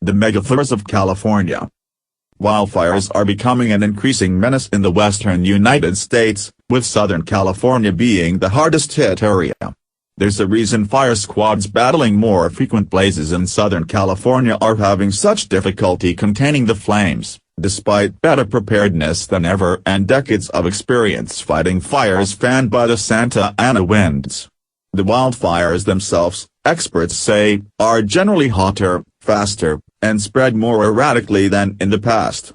The MEGAFIRES of California. Wildfires are becoming an increasing menace in the western United States, with Southern California being the hardest hit area. There's a reason fire squads battling more frequent blazes in Southern California are having such difficulty containing the flames, despite better preparedness than ever and decades of experience fighting fires fanned by the Santa Ana winds. The wildfires themselves, experts say, are generally hotter, faster, and spread more erratically than in the past.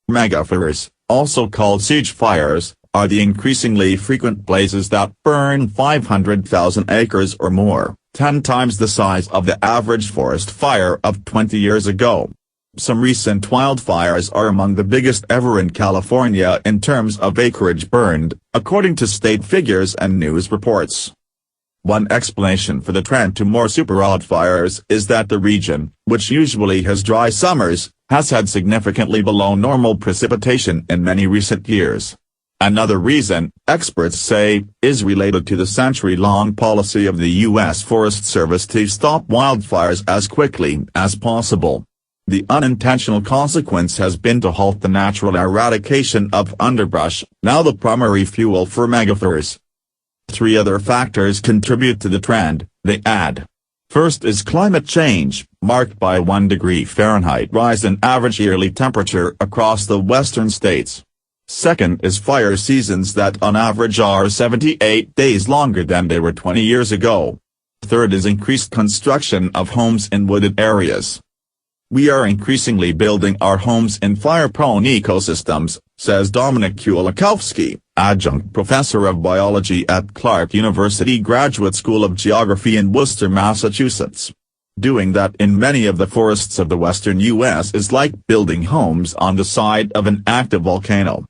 Megafires, also called siege fires, are the increasingly frequent blazes that burn 500,000 acres or more, 10 times the size of the average forest fire of 20 years ago. Some recent wildfires are among the biggest ever in California in terms of acreage burned, according to state figures and news reports. One explanation for the trend to more super wildfires is that the region, which usually has dry summers, has had significantly below normal precipitation in many recent years. Another reason, experts say, is related to the century-long policy of the U.S. Forest Service to stop wildfires as quickly as possible. The unintentional consequence has been to halt the natural eradication of underbrush, now the primary fuel for megafires. 3 other factors contribute to the trend, they add. First is climate change, marked by a 1 degree Fahrenheit rise in average yearly temperature across the western states. Second is fire seasons that on average are 78 days longer than they were 20 years ago. Third is increased construction of homes in wooded areas. We are increasingly building our homes in fire-prone ecosystems, says Dominic Kulikowski, adjunct professor of biology at Clark University Graduate School of Geography in Worcester, Massachusetts. Doing that in many of the forests of the western U.S. is like building homes on the side of an active volcano.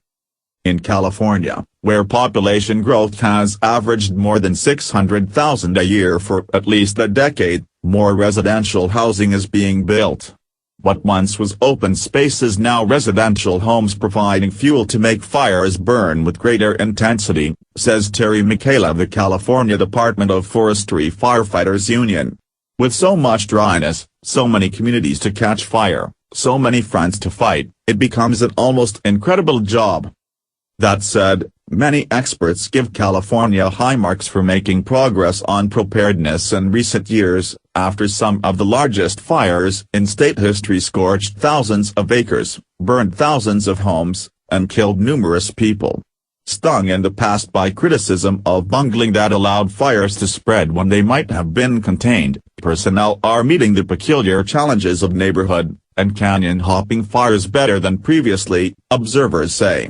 In California, where population growth has averaged more than 600,000 a year for at least a decade, more residential housing is being built. What once was open space is now residential homes providing fuel to make fires burn with greater intensity, says Terry McKayla of the California Department of Forestry Firefighters Union. With so much dryness, so many communities to catch fire, so many fronts to fight, it becomes an almost incredible job. That said, many experts give California high marks for making progress on preparedness in recent years, after some of the largest fires in state history scorched thousands of acres, burned thousands of homes, and killed numerous people. Stung in the past by criticism of bungling that allowed fires to spread when they might have been contained, personnel are meeting the peculiar challenges of neighborhood and canyon-hopping fires better than previously, observers say.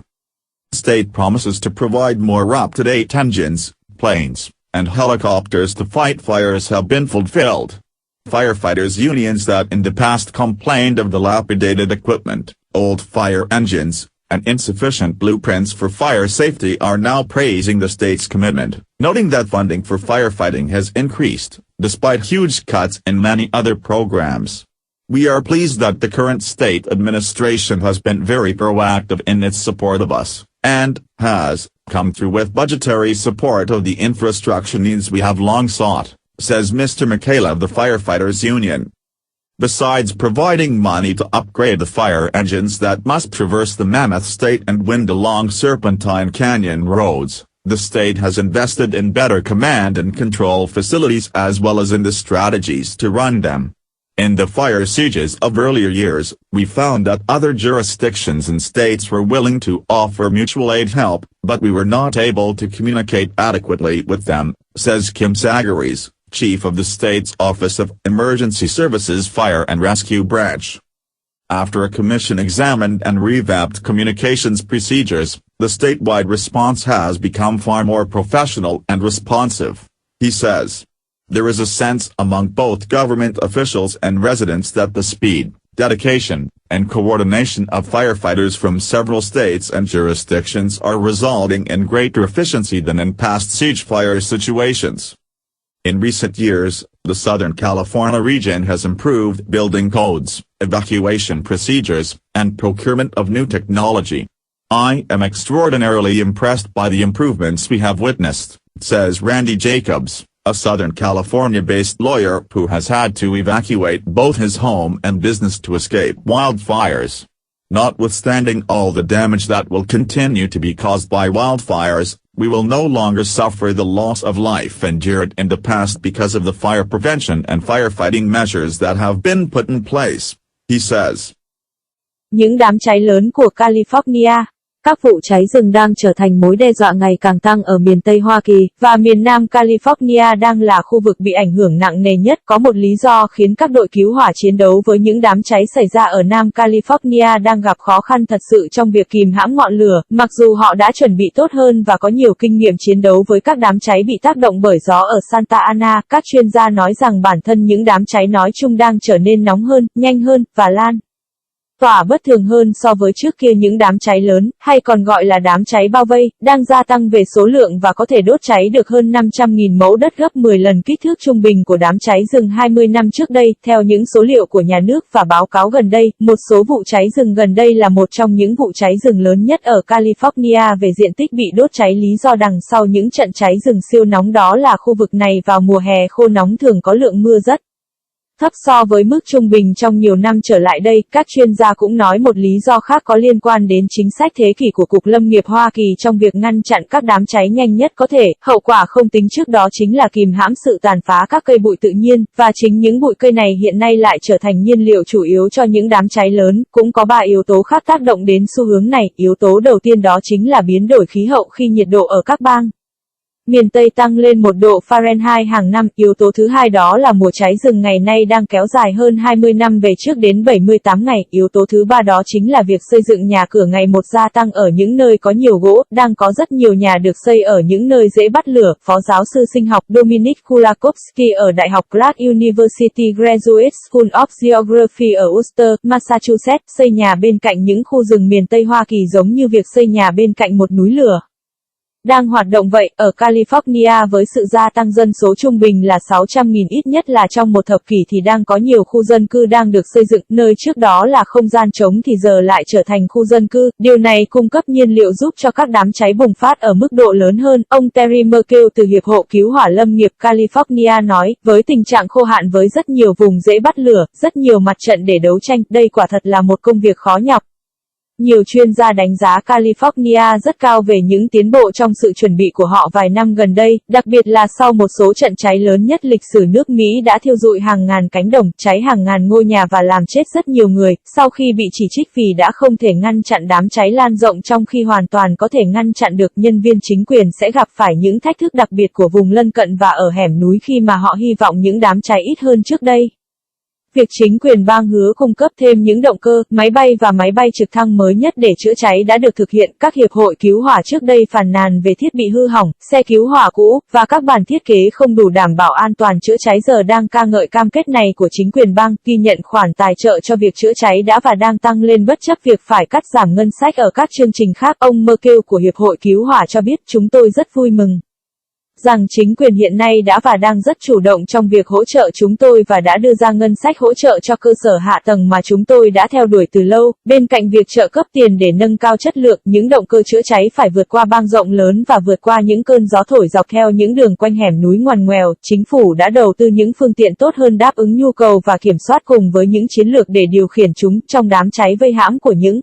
State promises to provide more up-to-date engines, planes, and helicopters to fight fires have been fulfilled. Firefighters unions that in the past complained of dilapidated equipment, old fire engines, and insufficient blueprints for fire safety are now praising the state's commitment, noting that funding for firefighting has increased, despite huge cuts in many other programs. We are pleased that the current state administration has been very proactive in its support of us, and has come through with budgetary support of the infrastructure needs we have long sought, says Mr. McKayla of the Firefighters Union. Besides providing money to upgrade the fire engines that must traverse the Mammoth State and wind along Serpentine Canyon roads, the state has invested in better command and control facilities as well as in the strategies to run them. In the fire sieges of earlier years, we found that other jurisdictions and states were willing to offer mutual aid help, but we were not able to communicate adequately with them, says Kim Sagaries, chief of the state's Office of Emergency Services Fire and Rescue Branch. After a commission examined and revamped communications procedures, the statewide response has become far more professional and responsive, he says. There is a sense among both government officials and residents that the speed, dedication, and coordination of firefighters from several states and jurisdictions are resulting in greater efficiency than in past siege fire situations. In recent years, the Southern California region has improved building codes, evacuation procedures, and procurement of new technology. I am extraordinarily impressed by the improvements we have witnessed, says Randy Jacobs, a Southern California-based lawyer who has had to evacuate both his home and business to escape wildfires. Notwithstanding all the damage that will continue to be caused by wildfires, we will no longer suffer the loss of life endured in the past because of the fire prevention and firefighting measures that have been put in place, he says. Những đám cháy lớn của California. Các vụ cháy rừng đang trở thành mối đe dọa ngày càng tăng ở miền Tây Hoa Kỳ, và miền Nam California đang là khu vực bị ảnh hưởng nặng nề nhất. Có một lý do khiến các đội cứu hỏa chiến đấu với những đám cháy xảy ra ở Nam California đang gặp khó khăn thật sự trong việc kìm hãm ngọn lửa, mặc dù họ đã chuẩn bị tốt hơn và có nhiều kinh nghiệm chiến đấu với các đám cháy bị tác động bởi gió ở Santa Ana. Các chuyên gia nói rằng bản thân những đám cháy nói chung đang trở nên nóng hơn, nhanh hơn, và lan tỏa bất thường hơn so với trước kia. Những đám cháy lớn, hay còn gọi là đám cháy bao vây, đang gia tăng về số lượng và có thể đốt cháy được hơn 500.000 mẫu đất, gấp 10 lần kích thước trung bình của đám cháy rừng 20 năm trước đây, theo những số liệu của nhà nước và báo cáo gần đây. Một số vụ cháy rừng gần đây là một trong những vụ cháy rừng lớn nhất ở California về diện tích bị đốt cháy. Lý do đằng sau những trận cháy rừng siêu nóng đó là khu vực này vào mùa hè khô nóng thường có lượng mưa rất thấp so với mức trung bình trong nhiều năm trở lại đây. Các chuyên gia cũng nói một lý do khác có liên quan đến chính sách thế kỷ của Cục Lâm nghiệp Hoa Kỳ trong việc ngăn chặn các đám cháy nhanh nhất có thể. Hậu quả không tính trước đó chính là kìm hãm sự tàn phá các cây bụi tự nhiên, và chính những bụi cây này hiện nay lại trở thành nhiên liệu chủ yếu cho những đám cháy lớn. Cũng có 3 yếu tố khác tác động đến xu hướng này. Yếu tố đầu tiên đó chính là biến đổi khí hậu khi nhiệt độ ở các bang miền Tây tăng lên 1 độ Fahrenheit hàng năm. Yếu tố thứ hai đó là mùa cháy rừng ngày nay đang kéo dài hơn 20 năm về trước đến 78 ngày. Yếu tố thứ ba đó chính là việc xây dựng nhà cửa ngày một gia tăng ở những nơi có nhiều gỗ, đang có rất nhiều nhà được xây ở những nơi dễ bắt lửa. Phó giáo sư sinh học Dominic Kulakowski ở Đại học Pratt University Graduate School of Geography ở Worcester, Massachusetts, xây nhà bên cạnh những khu rừng miền Tây Hoa Kỳ giống như việc xây nhà bên cạnh một núi lửa đang hoạt động vậy. Ở California với sự gia tăng dân số trung bình là 600.000 ít nhất là trong một thập kỷ thì đang có nhiều khu dân cư đang được xây dựng, nơi trước đó là không gian trống thì giờ lại trở thành khu dân cư. Điều này cung cấp nhiên liệu giúp cho các đám cháy bùng phát ở mức độ lớn hơn. Ông Terry Merkel từ Hiệp hội Cứu hỏa Lâm nghiệp California nói, với tình trạng khô hạn với rất nhiều vùng dễ bắt lửa, rất nhiều mặt trận để đấu tranh, đây quả thật là một công việc khó nhọc. Nhiều chuyên gia đánh giá California rất cao về những tiến bộ trong sự chuẩn bị của họ vài năm gần đây, đặc biệt là sau một số trận cháy lớn nhất lịch sử nước Mỹ đã thiêu rụi hàng ngàn cánh đồng, cháy hàng ngàn ngôi nhà và làm chết rất nhiều người, sau khi bị chỉ trích vì đã không thể ngăn chặn đám cháy lan rộng trong khi hoàn toàn có thể ngăn chặn được. Nhân viên chính quyền sẽ gặp phải những thách thức đặc biệt của vùng lân cận và ở hẻm núi khi mà họ hy vọng những đám cháy ít hơn trước đây. Việc chính quyền bang hứa cung cấp thêm những động cơ, máy bay và máy bay trực thăng mới nhất để chữa cháy đã được thực hiện. Các hiệp hội cứu hỏa trước đây phàn nàn về thiết bị hư hỏng, xe cứu hỏa cũ, và các bản thiết kế không đủ đảm bảo an toàn chữa cháy giờ đang ca ngợi cam kết này của chính quyền bang, ghi nhận khoản tài trợ cho việc chữa cháy đã và đang tăng lên bất chấp việc phải cắt giảm ngân sách ở các chương trình khác. Ông Merkel của Hiệp hội Cứu hỏa cho biết, chúng tôi rất vui mừng rằng chính quyền hiện nay đã và đang rất chủ động trong việc hỗ trợ chúng tôi và đã đưa ra ngân sách hỗ trợ cho cơ sở hạ tầng mà chúng tôi đã theo đuổi từ lâu. Bên cạnh việc trợ cấp tiền để nâng cao chất lượng, những động cơ chữa cháy phải vượt qua bang rộng lớn và vượt qua những cơn gió thổi dọc theo những đường quanh hẻm núi ngoằn ngoèo. Chính phủ đã đầu tư những phương tiện tốt hơn đáp ứng nhu cầu và kiểm soát cùng với những chiến lược để điều khiển chúng trong đám cháy vây hãm của những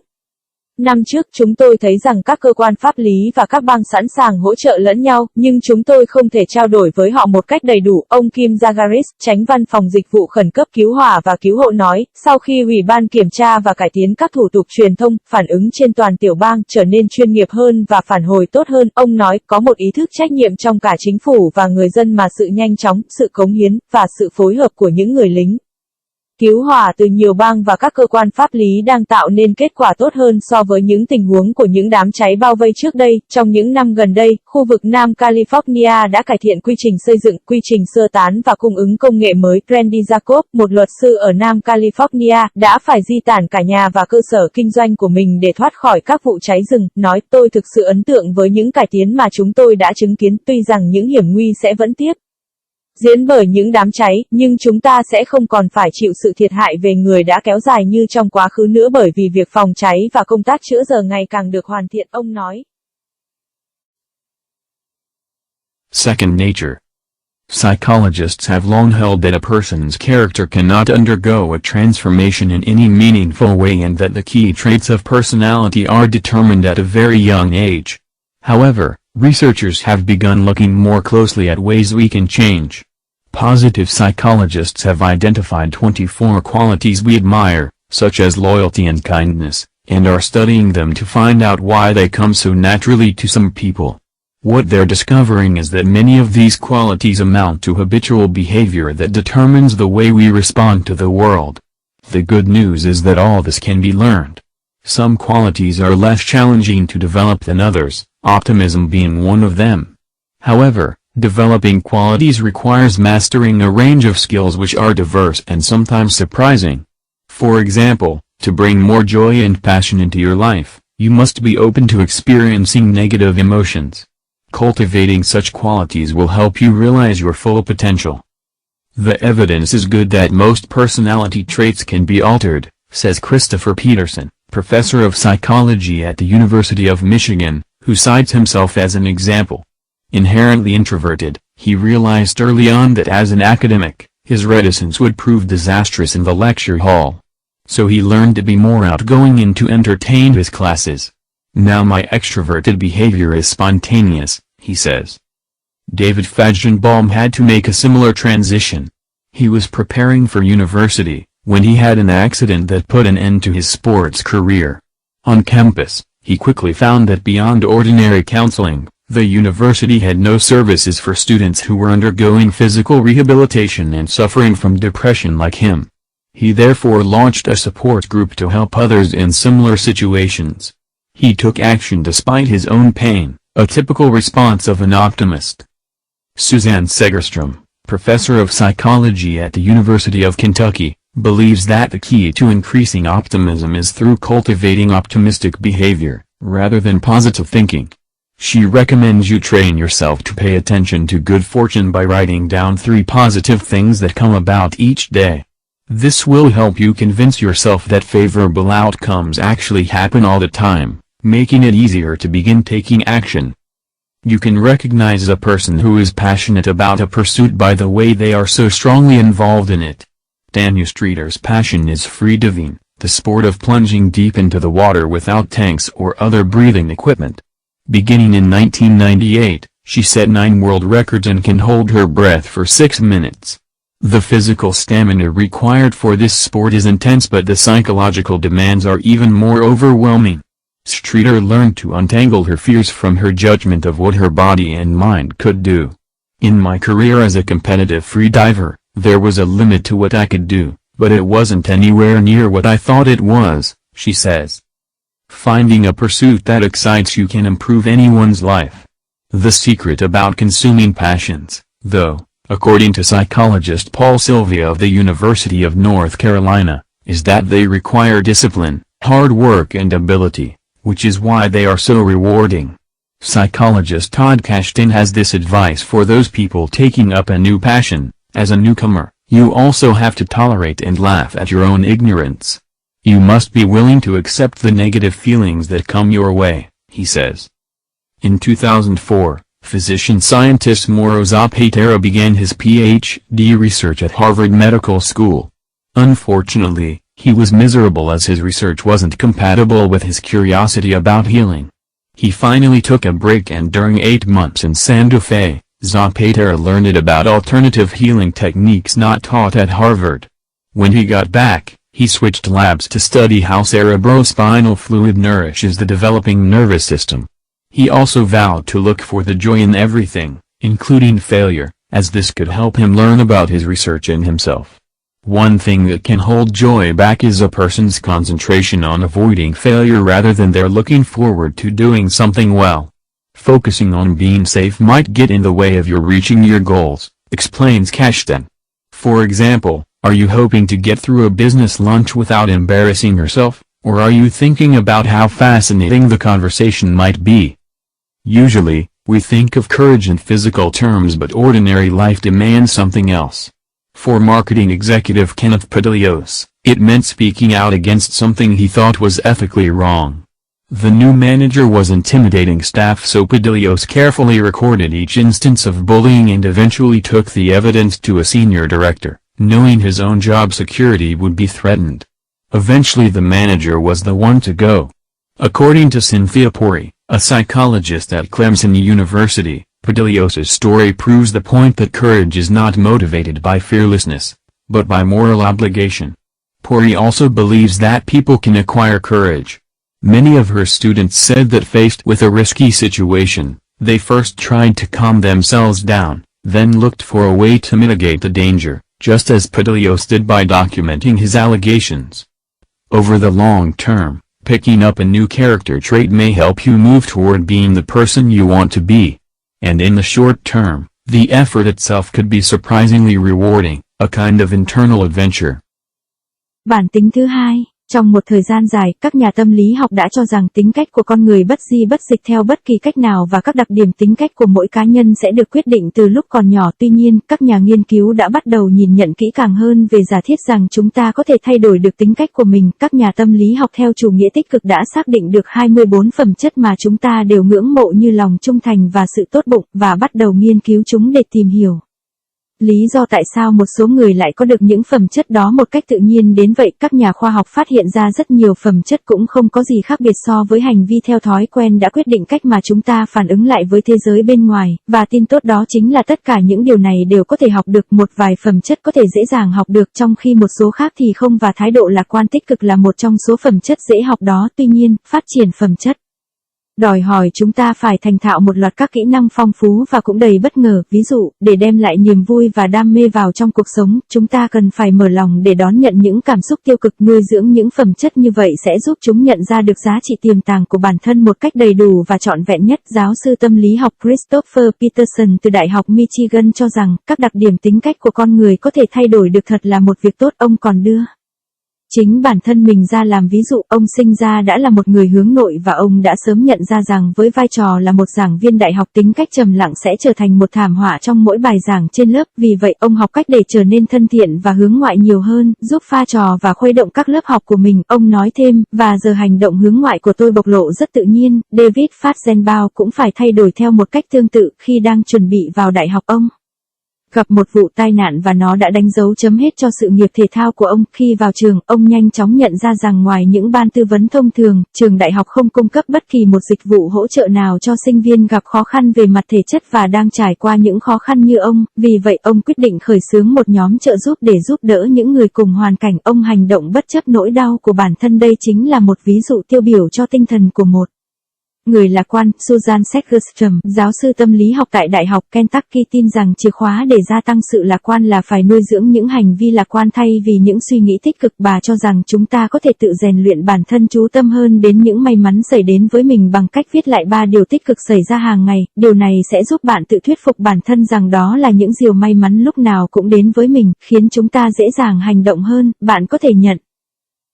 năm trước. Chúng tôi thấy rằng các cơ quan pháp lý và các bang sẵn sàng hỗ trợ lẫn nhau, nhưng chúng tôi không thể trao đổi với họ một cách đầy đủ. Ông Kim Zagaris, tránh văn phòng dịch vụ khẩn cấp cứu hỏa và cứu hộ nói, sau khi Ủy ban kiểm tra và cải tiến các thủ tục truyền thông, phản ứng trên toàn tiểu bang trở nên chuyên nghiệp hơn và phản hồi tốt hơn. Ông nói, có một ý thức trách nhiệm trong cả chính phủ và người dân mà sự nhanh chóng, sự cống hiến, và sự phối hợp của những người lính cứu hỏa từ nhiều bang và các cơ quan pháp lý đang tạo nên kết quả tốt hơn so với những tình huống của những đám cháy bao vây trước đây. Trong những năm gần đây, khu vực Nam California đã cải thiện quy trình xây dựng, quy trình sơ tán và cung ứng công nghệ mới. Randy Jacob, một luật sư ở Nam California, đã phải di tản cả nhà và cơ sở kinh doanh của mình để thoát khỏi các vụ cháy rừng, nói, tôi thực sự ấn tượng với những cải tiến mà chúng tôi đã chứng kiến, tuy rằng những hiểm nguy sẽ vẫn tiếp diễn bởi những đám cháy, nhưng chúng ta sẽ không còn phải chịu sự thiệt hại về người đã kéo dài như trong quá khứ nữa bởi vì việc phòng cháy và công tác chữa giờ ngày càng được hoàn thiện, ông nói. Second nature. Psychologists have long held that a person's character cannot undergo a transformation in any meaningful way and that the key traits of personality are determined at a very young age. However, researchers have begun looking more closely at ways we can change. Positive psychologists have identified 24 qualities we admire, such as loyalty and kindness, and are studying them to find out why they come so naturally to some people. What they're discovering is that many of these qualities amount to habitual behavior that determines the way we respond to the world. The good news is that all this can be learned. Some qualities are less challenging to develop than others, optimism being one of them. However, developing qualities requires mastering a range of skills which are diverse and sometimes surprising. For example, to bring more joy and passion into your life, you must be open to experiencing negative emotions. Cultivating such qualities will help you realize your full potential. The evidence is good that most personality traits can be altered, says Christopher Peterson, professor of psychology at the University of Michigan, who cites himself as an example. Inherently introverted, he realized early on that as an academic, his reticence would prove disastrous in the lecture hall. So he learned to be more outgoing and to entertain his classes. Now my extroverted behavior is spontaneous, he says. David Fajgenbaum had to make a similar transition. He was preparing for university, when he had an accident that put an end to his sports career. On campus, he quickly found that beyond ordinary counseling, the university had no services for students who were undergoing physical rehabilitation and suffering from depression like him. He therefore launched a support group to help others in similar situations. He took action despite his own pain, a typical response of an optimist. Suzanne Segerstrom, professor of psychology at the University of Kentucky, believes that the key to increasing optimism is through cultivating optimistic behavior, rather than positive thinking. She recommends you train yourself to pay attention to good fortune by writing down 3 positive things that come about each day. This will help you convince yourself that favorable outcomes actually happen all the time, making it easier to begin taking action. You can recognize a person who is passionate about a pursuit by the way they are so strongly involved in it. Daniel Streeter's passion is free diving, the sport of plunging deep into the water without tanks or other breathing equipment. Beginning in 1998, she set 9 world records and can hold her breath for 6 minutes. The physical stamina required for this sport is intense, but the psychological demands are even more overwhelming. Streeter learned to untangle her fears from her judgment of what her body and mind could do. In my career as a competitive freediver, there was a limit to what I could do, but it wasn't anywhere near what I thought it was, she says. Finding a pursuit that excites you can improve anyone's life. The secret about consuming passions, though, according to psychologist Paul Sylvia of the University of North Carolina, is that they require discipline, hard work and ability, which is why they are so rewarding. Psychologist Todd Kashdan has this advice for those people taking up a new passion. As a newcomer, you also have to tolerate and laugh at your own ignorance. You must be willing to accept the negative feelings that come your way, he says. In 2004, physician-scientist Mauro Zapatero began his Ph.D. research at Harvard Medical School. Unfortunately, he was miserable as his research wasn't compatible with his curiosity about healing. He finally took a break, and during 8 months in Santa Fe, Zapatero learned about alternative healing techniques not taught at Harvard. When he got back, he switched labs to study how cerebrospinal fluid nourishes the developing nervous system. He also vowed to look for the joy in everything, including failure, as this could help him learn about his research and himself. One thing that can hold joy back is a person's concentration on avoiding failure rather than their looking forward to doing something well. Focusing on being safe might get in the way of your reaching your goals, explains Kashdan. For example, are you hoping to get through a business lunch without embarrassing yourself, or are you thinking about how fascinating the conversation might be? Usually, we think of courage in physical terms, but ordinary life demands something else. For marketing executive Kenneth Padilios, it meant speaking out against something he thought was ethically wrong. The new manager was intimidating staff, so Padillos carefully recorded each instance of bullying and eventually took the evidence to a senior director, knowing his own job security would be threatened. Eventually the manager was the one to go. According to Cynthia Pori, a psychologist at Clemson University, Padillos' story proves the point that courage is not motivated by fearlessness, but by moral obligation. Pori also believes that people can acquire courage. Many of her students said that faced with a risky situation, they first tried to calm themselves down, then looked for a way to mitigate the danger, just as Padillos did by documenting his allegations. Over the long term, picking up a new character trait may help you move toward being the person you want to be. And in the short term, the effort itself could be surprisingly rewarding, a kind of internal adventure. Bản tính thứ hai, trong một thời gian dài, các nhà tâm lý học đã cho rằng tính cách của con người bất di bất dịch theo bất kỳ cách nào và các đặc điểm tính cách của mỗi cá nhân sẽ được quyết định từ lúc còn nhỏ. Tuy nhiên, các nhà nghiên cứu đã bắt đầu nhìn nhận kỹ càng hơn về giả thiết rằng chúng ta có thể thay đổi được tính cách của mình. Các nhà tâm lý học theo chủ nghĩa tích cực đã xác định được 24 phẩm chất mà chúng ta đều ngưỡng mộ như lòng trung thành và sự tốt bụng, và bắt đầu nghiên cứu chúng để tìm hiểu lý do tại sao một số người lại có được những phẩm chất đó một cách tự nhiên đến vậy. Các nhà khoa học phát hiện ra rất nhiều phẩm chất cũng không có gì khác biệt so với hành vi theo thói quen đã quyết định cách mà chúng ta phản ứng lại với thế giới bên ngoài, và tin tốt đó chính là tất cả những điều này đều có thể học được. Một vài phẩm chất có thể dễ dàng học được trong khi một số khác thì không, và thái độ lạc quan tích cực là một trong số phẩm chất dễ học đó. Tuy nhiên, phát triển phẩm chất đòi hỏi chúng ta phải thành thạo một loạt các kỹ năng phong phú và cũng đầy bất ngờ. Ví dụ, để đem lại niềm vui và đam mê vào trong cuộc sống, chúng ta cần phải mở lòng để đón nhận những cảm xúc tiêu cực. Nuôi dưỡng những phẩm chất như vậy sẽ giúp chúng nhận ra được giá trị tiềm tàng của bản thân một cách đầy đủ và trọn vẹn nhất. Giáo sư tâm lý học Christopher Peterson từ Đại học Michigan cho rằng, các đặc điểm tính cách của con người có thể thay đổi được thật là một việc tốt. Ông còn đưa chính bản thân mình ra làm ví dụ. Ông sinh ra đã là một người hướng nội và ông đã sớm nhận ra rằng với vai trò là một giảng viên đại học, tính cách trầm lặng sẽ trở thành một thảm họa trong mỗi bài giảng trên lớp. Vì vậy, ông học cách để trở nên thân thiện và hướng ngoại nhiều hơn, giúp pha trò và khuấy động các lớp học của mình. Ông nói thêm, và giờ hành động hướng ngoại của tôi bộc lộ rất tự nhiên. David Fatzenbaum cũng phải thay đổi theo một cách tương tự. Khi đang chuẩn bị vào đại học, ông gặp một vụ tai nạn và nó đã đánh dấu chấm hết cho sự nghiệp thể thao của ông. Khi vào trường, ông nhanh chóng nhận ra rằng ngoài những ban tư vấn thông thường, trường đại học không cung cấp bất kỳ một dịch vụ hỗ trợ nào cho sinh viên gặp khó khăn về mặt thể chất và đang trải qua những khó khăn như ông. Vì vậy, ông quyết định khởi xướng một nhóm trợ giúp để giúp đỡ những người cùng hoàn cảnh. Ông hành động bất chấp nỗi đau của bản thân. Đây chính là một ví dụ tiêu biểu cho tinh thần của một người lạc quan. Susan Segerstrom, giáo sư tâm lý học tại Đại học Kentucky, tin rằng chìa khóa để gia tăng sự lạc quan là phải nuôi dưỡng những hành vi lạc quan thay vì những suy nghĩ tích cực. Bà cho rằng chúng ta có thể tự rèn luyện bản thân chú tâm hơn đến những may mắn xảy đến với mình bằng cách viết lại 3 điều tích cực xảy ra hàng ngày. Điều này sẽ giúp bạn tự thuyết phục bản thân rằng đó là những điều may mắn lúc nào cũng đến với mình, khiến chúng ta dễ dàng hành động hơn. Bạn có thể nhận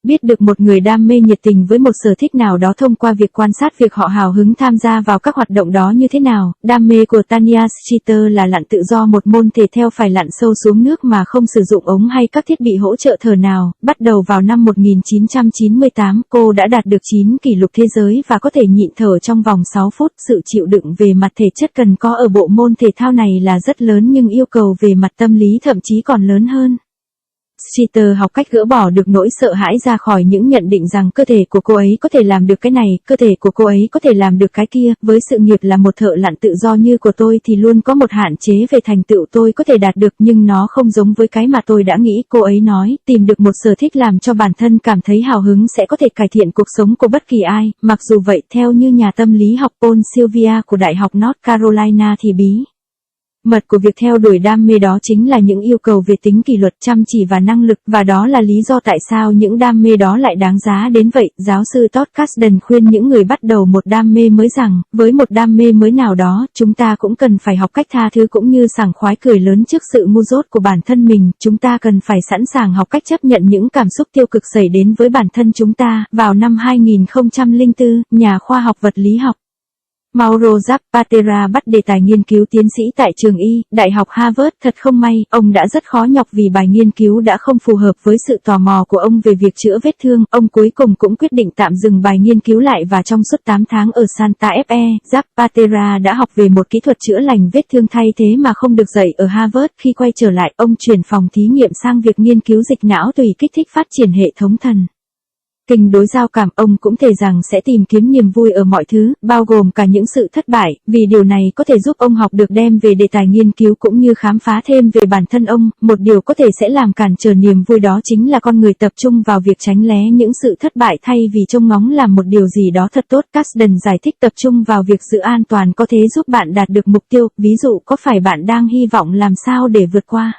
biết được một người đam mê nhiệt tình với một sở thích nào đó thông qua việc quan sát việc họ hào hứng tham gia vào các hoạt động đó như thế nào. Đam mê của Tanya Streeter là lặn tự do, một môn thể thao phải lặn sâu xuống nước mà không sử dụng ống hay các thiết bị hỗ trợ thở nào. Bắt đầu vào năm 1998, cô đã đạt được 9 kỷ lục thế giới và có thể nhịn thở trong vòng 6 phút. Sự chịu đựng về mặt thể chất cần có ở bộ môn thể thao này là rất lớn, nhưng yêu cầu về mặt tâm lý thậm chí còn lớn hơn. Streeter học cách gỡ bỏ được nỗi sợ hãi ra khỏi những nhận định rằng cơ thể của cô ấy có thể làm được cái này, cơ thể của cô ấy có thể làm được cái kia. Với sự nghiệp là một thợ lặn tự do như của tôi thì luôn có một hạn chế về thành tựu tôi có thể đạt được, nhưng nó không giống với cái mà tôi đã nghĩ. Cô ấy nói, tìm được một sở thích làm cho bản thân cảm thấy hào hứng sẽ có thể cải thiện cuộc sống của bất kỳ ai. Mặc dù vậy, theo như nhà tâm lý học Paul Sylvia của Đại học North Carolina thì bí mật của việc theo đuổi đam mê đó chính là những yêu cầu về tính kỷ luật, chăm chỉ và năng lực, và đó là lý do tại sao những đam mê đó lại đáng giá đến vậy. Giáo sư Todd Casden khuyên những người bắt đầu một đam mê mới rằng, với một đam mê mới nào đó, chúng ta cũng cần phải học cách tha thứ cũng như sảng khoái cười lớn trước sự ngu dốt của bản thân mình. Chúng ta cần phải sẵn sàng học cách chấp nhận những cảm xúc tiêu cực xảy đến với bản thân chúng ta. Vào năm 2004, nhà khoa học vật lý học Mauro Zapatera bắt đề tài nghiên cứu tiến sĩ tại trường Y, Đại học Harvard. Thật không may, ông đã rất khó nhọc vì bài nghiên cứu đã không phù hợp với sự tò mò của ông về việc chữa vết thương. Ông cuối cùng cũng quyết định tạm dừng bài nghiên cứu lại và trong suốt 8 tháng ở Santa Fe, Zapatera đã học về một kỹ thuật chữa lành vết thương thay thế mà không được dạy ở Harvard. Khi quay trở lại, ông chuyển phòng thí nghiệm sang việc nghiên cứu dịch não tùy kích thích phát triển hệ thống thần kinh đối giao cảm. Ông cũng thề rằng sẽ tìm kiếm niềm vui ở mọi thứ, bao gồm cả những sự thất bại, vì điều này có thể giúp ông học được đem về đề tài nghiên cứu cũng như khám phá thêm về bản thân ông. Một điều có thể sẽ làm cản trở niềm vui đó chính là con người tập trung vào việc tránh né những sự thất bại thay vì trông ngóng làm một điều gì đó thật tốt. Carsten giải thích tập trung vào việc giữ an toàn có thể giúp bạn đạt được mục tiêu. Ví dụ, có phải bạn đang hy vọng làm sao để vượt qua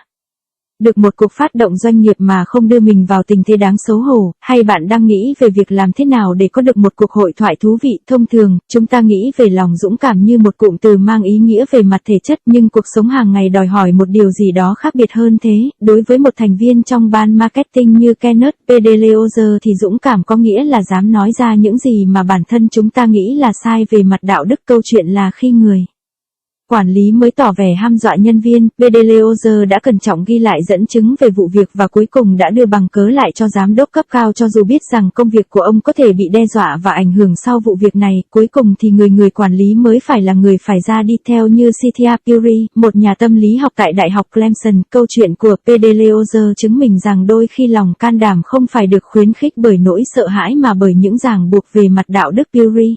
được một cuộc phát động doanh nghiệp mà không đưa mình vào tình thế đáng xấu hổ, hay bạn đang nghĩ về việc làm thế nào để có được một cuộc hội thoại thú vị. Thông thường, chúng ta nghĩ về lòng dũng cảm như một cụm từ mang ý nghĩa về mặt thể chất, nhưng cuộc sống hàng ngày đòi hỏi một điều gì đó khác biệt hơn thế. Đối với một thành viên trong ban marketing như Kenneth Pedeleozer thì dũng cảm có nghĩa là dám nói ra những gì mà bản thân chúng ta nghĩ là sai về mặt đạo đức. Câu chuyện là khi người quản lý mới tỏ vẻ hăm dọa nhân viên, Pedeleozer đã cẩn trọng ghi lại dẫn chứng về vụ việc và cuối cùng đã đưa bằng cớ lại cho giám đốc cấp cao cho dù biết rằng công việc của ông có thể bị đe dọa và ảnh hưởng sau vụ việc này. Cuối cùng thì người quản lý mới phải là người phải ra đi. Theo như Cynthia Puri, một nhà tâm lý học tại Đại học Clemson, câu chuyện của Pedeleozer chứng minh rằng đôi khi lòng can đảm không phải được khuyến khích bởi nỗi sợ hãi mà bởi những ràng buộc về mặt đạo đức. Puri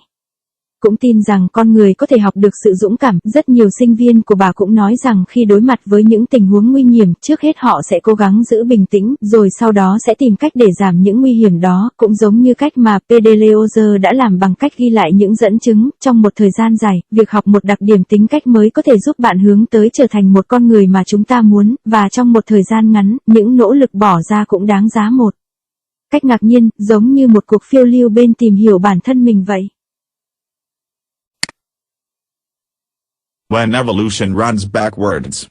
cũng tin rằng con người có thể học được sự dũng cảm. Rất nhiều sinh viên của bà cũng nói rằng khi đối mặt với những tình huống nguy hiểm, trước hết họ sẽ cố gắng giữ bình tĩnh, rồi sau đó sẽ tìm cách để giảm những nguy hiểm đó, cũng giống như cách mà Pedeleozer đã làm bằng cách ghi lại những dẫn chứng. Trong một thời gian dài, việc học một đặc điểm tính cách mới có thể giúp bạn hướng tới trở thành một con người mà chúng ta muốn, và trong một thời gian ngắn, những nỗ lực bỏ ra cũng đáng giá một cách ngạc nhiên, giống như một cuộc phiêu lưu bên tìm hiểu bản thân mình vậy. When evolution runs backwards.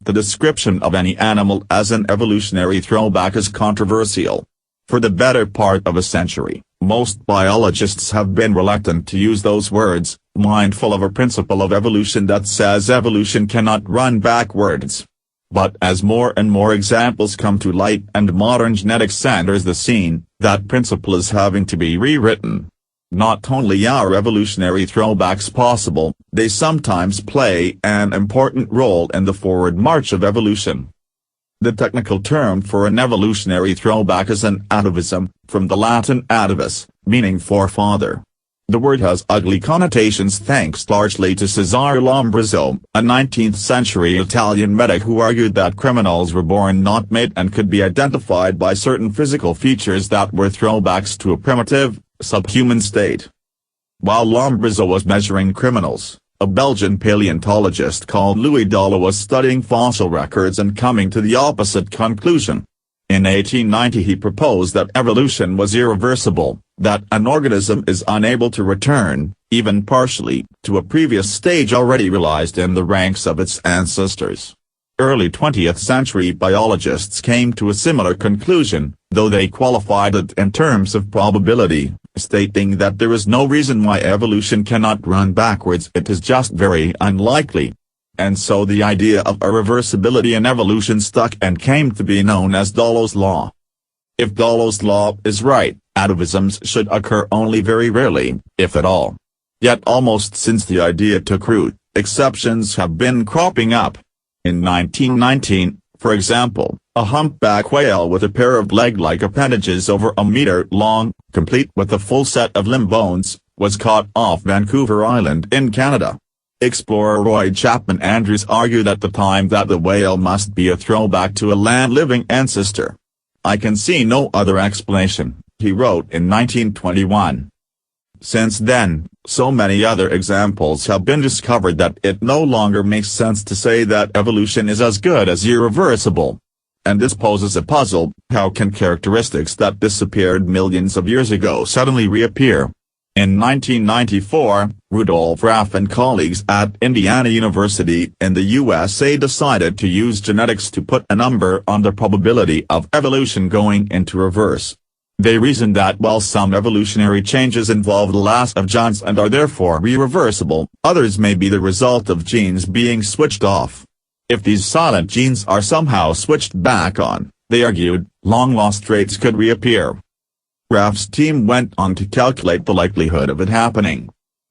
The description of any animal as an evolutionary throwback is controversial. For the better part of a century, most biologists have been reluctant to use those words, mindful of a principle of evolution that says evolution cannot run backwards. But as more and more examples come to light and modern genetics enters the scene, that principle is having to be rewritten. Not only are evolutionary throwbacks possible, they sometimes play an important role in the forward march of evolution. The technical term for an evolutionary throwback is an atavism, from the Latin atavus, meaning forefather. The word has ugly connotations thanks largely to Cesare Lombroso, a 19th-century Italian medic who argued that criminals were born not made and could be identified by certain physical features that were throwbacks to a primitive, subhuman state. While Lombroso was measuring criminals, a Belgian paleontologist called Louis Dollo was studying fossil records and coming to the opposite conclusion. In 1890 he proposed that evolution was irreversible, that an organism is unable to return, even partially, to a previous stage already realized in the ranks of its ancestors. Early 20th century biologists came to a similar conclusion, though they qualified it in terms of probability, stating that there is no reason why evolution cannot run backwards, it is just very unlikely. And so the idea of irreversibility in evolution stuck and came to be known as Dollo's law. If Dollo's law is right, atavisms should occur only very rarely, if at all. Yet almost since the idea took root, exceptions have been cropping up. In 1919, for example, a humpback whale with a pair of leg-like appendages over a meter long, complete with a full set of limb bones, was caught off Vancouver Island in Canada. Explorer Roy Chapman Andrews argued at the time that the whale must be a throwback to a land-living ancestor. I can see no other explanation, he wrote in 1921. Since then, so many other examples have been discovered that it no longer makes sense to say that evolution is as good as irreversible. And this poses a puzzle: how can characteristics that disappeared millions of years ago suddenly reappear? In 1994, Rudolf Raff and colleagues at Indiana University in the USA decided to use genetics to put a number on the probability of evolution going into reverse. They reasoned that while some evolutionary changes involve the loss of genes and are therefore irreversible, others may be the result of genes being switched off. If these silent genes are somehow switched back on, they argued, long-lost traits could reappear. Raff's team went on to calculate the likelihood of it happening.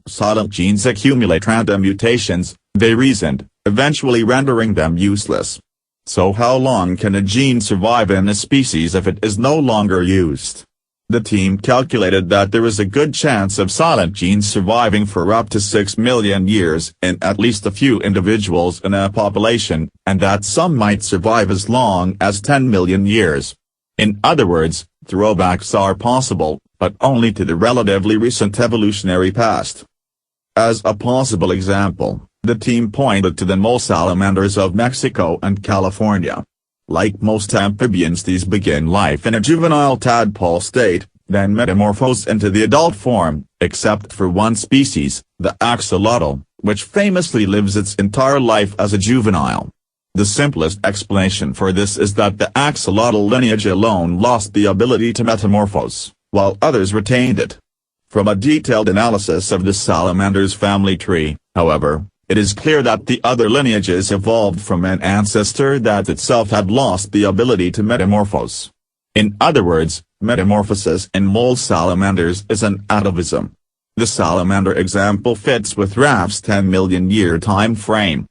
Silent genes accumulate random mutations, they reasoned, eventually rendering them useless. So how long can a gene survive in a species if it is no longer used? The team calculated that there is a good chance of silent genes surviving for up to 6 million years in at least a few individuals in a population, and that some might survive as long as 10 million years. In other words, throwbacks are possible, but only to the relatively recent evolutionary past. As a possible example, the team pointed to the mole salamanders of Mexico and California. Like most amphibians, these begin life in a juvenile tadpole state, then metamorphose into the adult form, except for one species, the axolotl, which famously lives its entire life as a juvenile. The simplest explanation for this is that the axolotl lineage alone lost the ability to metamorphose, while others retained it. From a detailed analysis of the salamander's family tree, however, it is clear that the other lineages evolved from an ancestor that itself had lost the ability to metamorphose. In other words, metamorphosis in mole salamanders is an atavism. The salamander example fits with Raff's 10 million year time frame.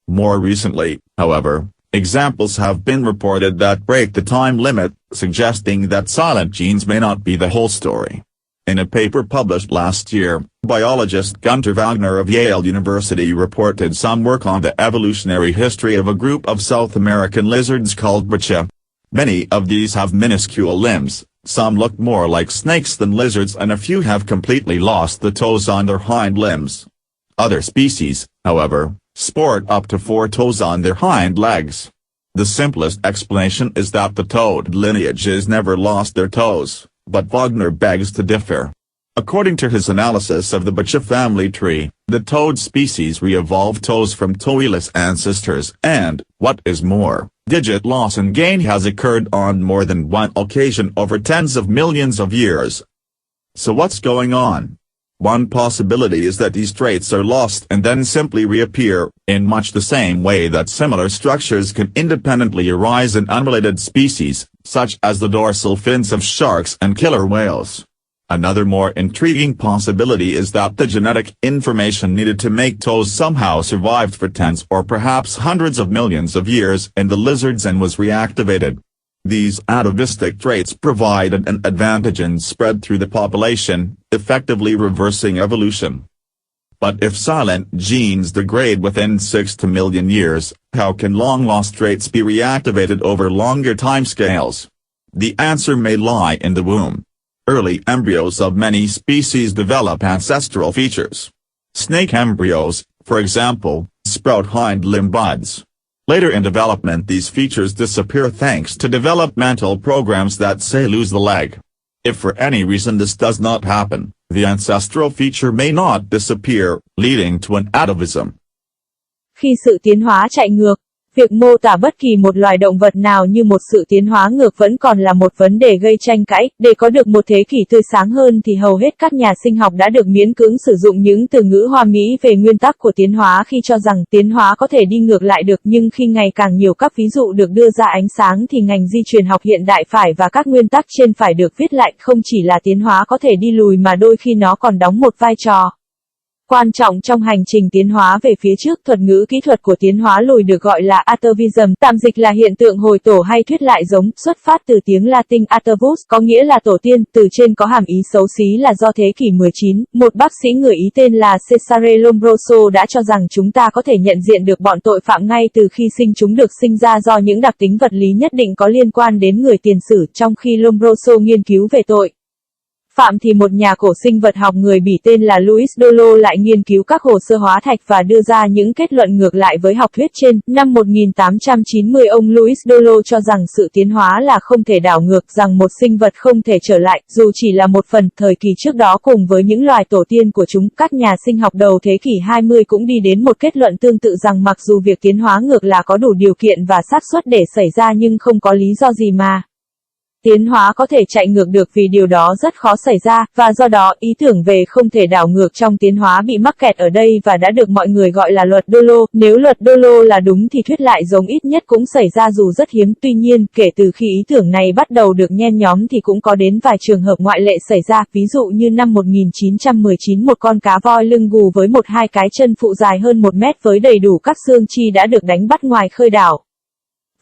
More recently, however, examples have been reported that break the time limit, suggesting that silent genes may not be the whole story. In a paper published last year, biologist Gunter Wagner of Yale University reported some work on the evolutionary history of a group of South American lizards called bacha. Many of these have minuscule limbs, some look more like snakes than lizards, and a few have completely lost the toes on their hind limbs. Other species, however, sport up to 4 toes on their hind legs. The simplest explanation is that the toad lineages never lost their toes, but Wagner begs to differ. According to his analysis of the bacha family tree, the toad species re-evolved toes from toeless ancestors and, what is more, digit loss and gain has occurred on more than one occasion over tens of millions of years. So what's going on? One possibility is that these traits are lost and then simply reappear, in much the same way that similar structures can independently arise in unrelated species, such as the dorsal fins of sharks and killer whales. Another more intriguing possibility is that the genetic information needed to make toes somehow survived for tens or perhaps hundreds of millions of years in the lizards and was reactivated. These atavistic traits provided an advantage and spread through the population, effectively reversing evolution. But if silent genes degrade within 6 million years, how can long-lost traits be reactivated over longer timescales? The answer may lie in the womb. Early embryos of many species develop ancestral features. Snake embryos, for example, sprout hind limb buds. Later in development these features disappear thanks to developmental programs that say lose the leg. If for any reason this does not happen, the ancestral feature may not disappear, leading to an atavism. Khi sự tiến hóa chạy ngược, việc mô tả bất kỳ một loài động vật nào như một sự tiến hóa ngược vẫn còn là một vấn đề gây tranh cãi. Để có được một thế kỷ tươi sáng hơn thì hầu hết các nhà sinh học đã được miễn cưỡng sử dụng những từ ngữ hoa mỹ về nguyên tắc của tiến hóa khi cho rằng tiến hóa có thể đi ngược lại được, nhưng khi ngày càng nhiều các ví dụ được đưa ra ánh sáng thì ngành di truyền học hiện đại phải và các nguyên tắc trên phải được viết lại. Không chỉ là tiến hóa có thể đi lùi mà đôi khi nó còn đóng một vai trò quan trọng trong hành trình tiến hóa về phía trước. Thuật ngữ kỹ thuật của tiến hóa lùi được gọi là atavism, tạm dịch là hiện tượng hồi tổ hay thuyết lại giống, xuất phát từ tiếng Latin atavus, có nghĩa là tổ tiên, từ trên có hàm ý xấu xí là do thế kỷ 19, một bác sĩ người Ý tên là Cesare Lombroso đã cho rằng chúng ta có thể nhận diện được bọn tội phạm ngay từ khi chúng được sinh ra do những đặc tính vật lý nhất định có liên quan đến người tiền sử. Trong khi Lombroso nghiên cứu về tội phạm thì một nhà cổ sinh vật học người Bỉ tên là Luis Dolo lại nghiên cứu các hồ sơ hóa thạch và đưa ra những kết luận ngược lại với học thuyết trên. Năm 1890 ông Luis Dolo cho rằng sự tiến hóa là không thể đảo ngược, rằng một sinh vật không thể trở lại, dù chỉ là một phần. Thời kỳ trước đó cùng với những loài tổ tiên của chúng, các nhà sinh học đầu thế kỷ 20 cũng đi đến một kết luận tương tự rằng mặc dù việc tiến hóa ngược là có đủ điều kiện và xác suất để xảy ra nhưng không có lý do gì mà Tiến hóa có thể chạy ngược được vì điều đó rất khó xảy ra, và do đó ý tưởng về không thể đảo ngược trong tiến hóa bị mắc kẹt ở đây và đã được mọi người gọi là luật Dolo. Nếu luật Dolo là đúng thì thuyết lại giống ít nhất cũng xảy ra dù rất hiếm. Tuy nhiên, kể từ khi ý tưởng này bắt đầu được nhen nhóm thì cũng có đến vài trường hợp ngoại lệ xảy ra, ví dụ như năm 1919 một con cá voi lưng gù với hai cái chân phụ dài hơn 1 mét với đầy đủ các xương chi đã được đánh bắt ngoài khơi đảo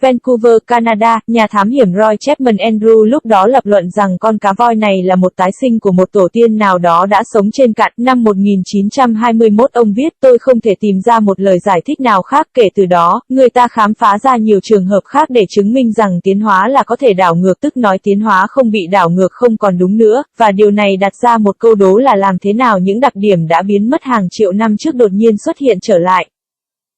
Vancouver, Canada. Nhà thám hiểm Roy Chapman Andrew lúc đó lập luận rằng con cá voi này là một tái sinh của một tổ tiên nào đó đã sống trên cạn. Năm 1921 ông viết, tôi không thể tìm ra một lời giải thích nào khác. Kể từ đó, người ta khám phá ra nhiều trường hợp khác để chứng minh rằng tiến hóa là có thể đảo ngược, tức nói tiến hóa không bị đảo ngược không còn đúng nữa, và điều này đặt ra một câu đố là làm thế nào những đặc điểm đã biến mất hàng triệu năm trước đột nhiên xuất hiện trở lại.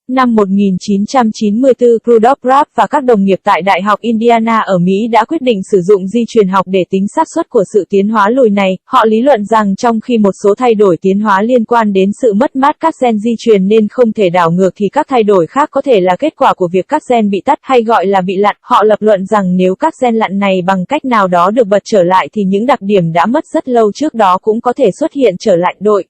Năm 1994, Rudolph Rapp và các đồng nghiệp tại Đại học Indiana ở Mỹ đã quyết định sử dụng di truyền học để tính xác suất của sự tiến hóa lùi này. Họ lý luận rằng trong khi một số thay đổi tiến hóa liên quan đến sự mất mát các gen di truyền nên không thể đảo ngược thì các thay đổi khác có thể là kết quả của việc các gen bị tắt hay gọi là bị lặn. Họ lập luận rằng nếu các gen lặn này bằng cách nào đó được bật trở lại thì những đặc điểm đã mất rất lâu trước đó cũng có thể xuất hiện trở lại. Đội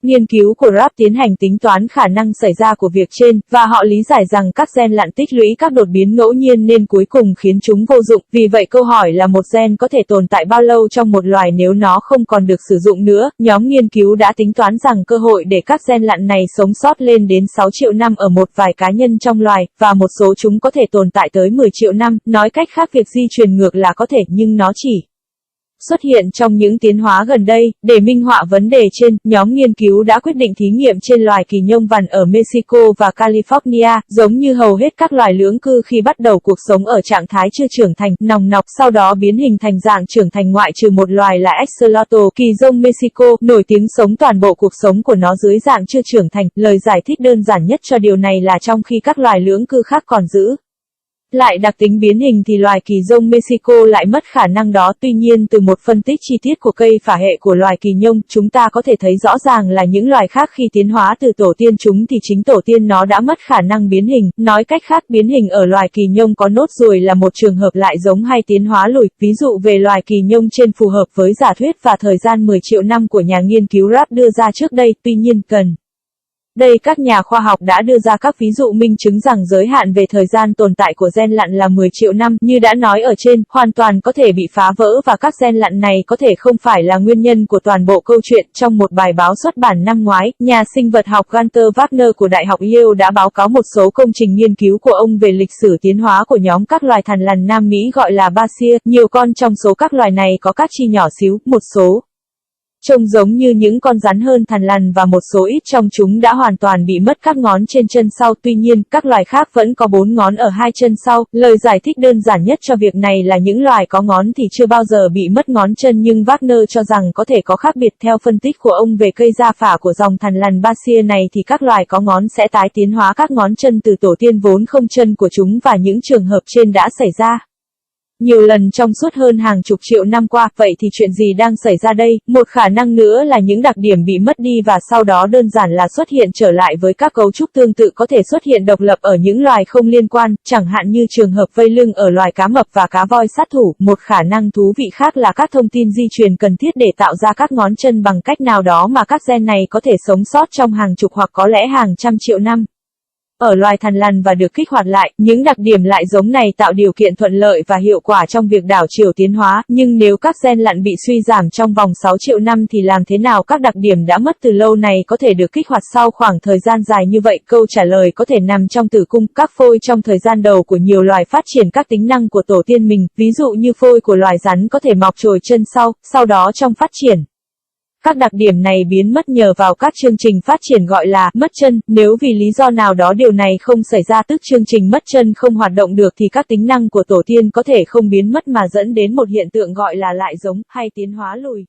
nghiên cứu của Rapp tiến hành tính toán khả năng xảy ra của việc trên, và họ lý giải rằng các gen lặn tích lũy các đột biến ngẫu nhiên nên cuối cùng khiến chúng vô dụng. Vì vậy câu hỏi là một gen có thể tồn tại bao lâu trong một loài nếu nó không còn được sử dụng nữa. Nhóm nghiên cứu đã tính toán rằng cơ hội để các gen lặn này sống sót lên đến 6 triệu năm ở một vài cá nhân trong loài, và một số chúng có thể tồn tại tới 10 triệu năm. Nói cách khác, việc di truyền ngược là có thể, nhưng nó chỉ xuất hiện trong những tiến hóa gần đây. Để minh họa vấn đề trên, nhóm nghiên cứu đã quyết định thí nghiệm trên loài kỳ nhông vằn ở Mexico và California. Giống như hầu hết các loài lưỡng cư khi bắt đầu cuộc sống ở trạng thái chưa trưởng thành, nòng nọc, sau đó biến hình thành dạng trưởng thành ngoại trừ một loài là axolotl, kỳ dông Mexico, nổi tiếng sống toàn bộ cuộc sống của nó dưới dạng chưa trưởng thành. Lời giải thích đơn giản nhất cho điều này là trong khi các loài lưỡng cư khác còn giữ lại đặc tính biến hình thì loài kỳ dông Mexico lại mất khả năng đó. Tuy nhiên, từ một phân tích chi tiết của cây phả hệ của loài kỳ nhông, chúng ta có thể thấy rõ ràng là những loài khác khi tiến hóa từ tổ tiên chúng thì chính tổ tiên nó đã mất khả năng biến hình. Nói cách khác, biến hình ở loài kỳ nhông có nốt ruồi là một trường hợp lại giống hay tiến hóa lùi. Ví dụ về loài kỳ nhông trên phù hợp với giả thuyết và thời gian 10 triệu năm của nhà nghiên cứu Rapp đưa ra trước đây. Tuy nhiên, gần đây các nhà khoa học đã đưa ra các ví dụ minh chứng rằng giới hạn về thời gian tồn tại của gen lặn là 10 triệu năm. Như đã nói ở trên, hoàn toàn có thể bị phá vỡ và các gen lặn này có thể không phải là nguyên nhân của toàn bộ câu chuyện. Trong một bài báo xuất bản năm ngoái, nhà sinh vật học Gunther Wagner của Đại học Yale đã báo cáo một số công trình nghiên cứu của ông về lịch sử tiến hóa của nhóm các loài thằn lằn Nam Mỹ gọi là Basia. Nhiều con trong số các loài này có các chi nhỏ xíu, một số trông giống như những con rắn hơn thằn lằn và một số ít trong chúng đã hoàn toàn bị mất các ngón trên chân sau. Tuy nhiên, các loài khác vẫn có 4 ngón ở 2 chân sau. Lời giải thích đơn giản nhất cho việc này là những loài có ngón thì chưa bao giờ bị mất ngón chân, nhưng Wagner cho rằng có thể có khác biệt. Theo phân tích của ông về cây gia phả của dòng thằn lằn Basia này thì các loài có ngón sẽ tái tiến hóa các ngón chân từ tổ tiên vốn không chân của chúng, và những trường hợp trên đã xảy ra nhiều lần trong suốt hơn hàng chục triệu năm qua. Vậy thì chuyện gì đang xảy ra đây? Một khả năng nữa là những đặc điểm bị mất đi và sau đó đơn giản là xuất hiện trở lại với các cấu trúc tương tự có thể xuất hiện độc lập ở những loài không liên quan, chẳng hạn như trường hợp vây lưng ở loài cá mập và cá voi sát thủ. Một khả năng thú vị khác là các thông tin di truyền cần thiết để tạo ra các ngón chân bằng cách nào đó mà các gen này có thể sống sót trong hàng chục hoặc có lẽ hàng trăm triệu năm ở loài thằn lằn và được kích hoạt lại. Những đặc điểm lại giống này tạo điều kiện thuận lợi và hiệu quả trong việc đảo chiều tiến hóa. Nhưng nếu các gen lặn bị suy giảm trong vòng 6 triệu năm thì làm thế nào các đặc điểm đã mất từ lâu này có thể được kích hoạt sau khoảng thời gian dài như vậy? Câu trả lời có thể nằm trong tử cung. Các phôi trong thời gian đầu của nhiều loài phát triển các tính năng của tổ tiên mình, ví dụ như phôi của loài rắn có thể mọc chồi chân sau đó trong phát triển, các đặc điểm này biến mất nhờ vào các chương trình phát triển gọi là mất chân. Nếu vì lý do nào đó điều này không xảy ra, tức chương trình mất chân không hoạt động được, thì các tính năng của tổ tiên có thể không biến mất mà dẫn đến một hiện tượng gọi là lại giống hay tiến hóa lùi.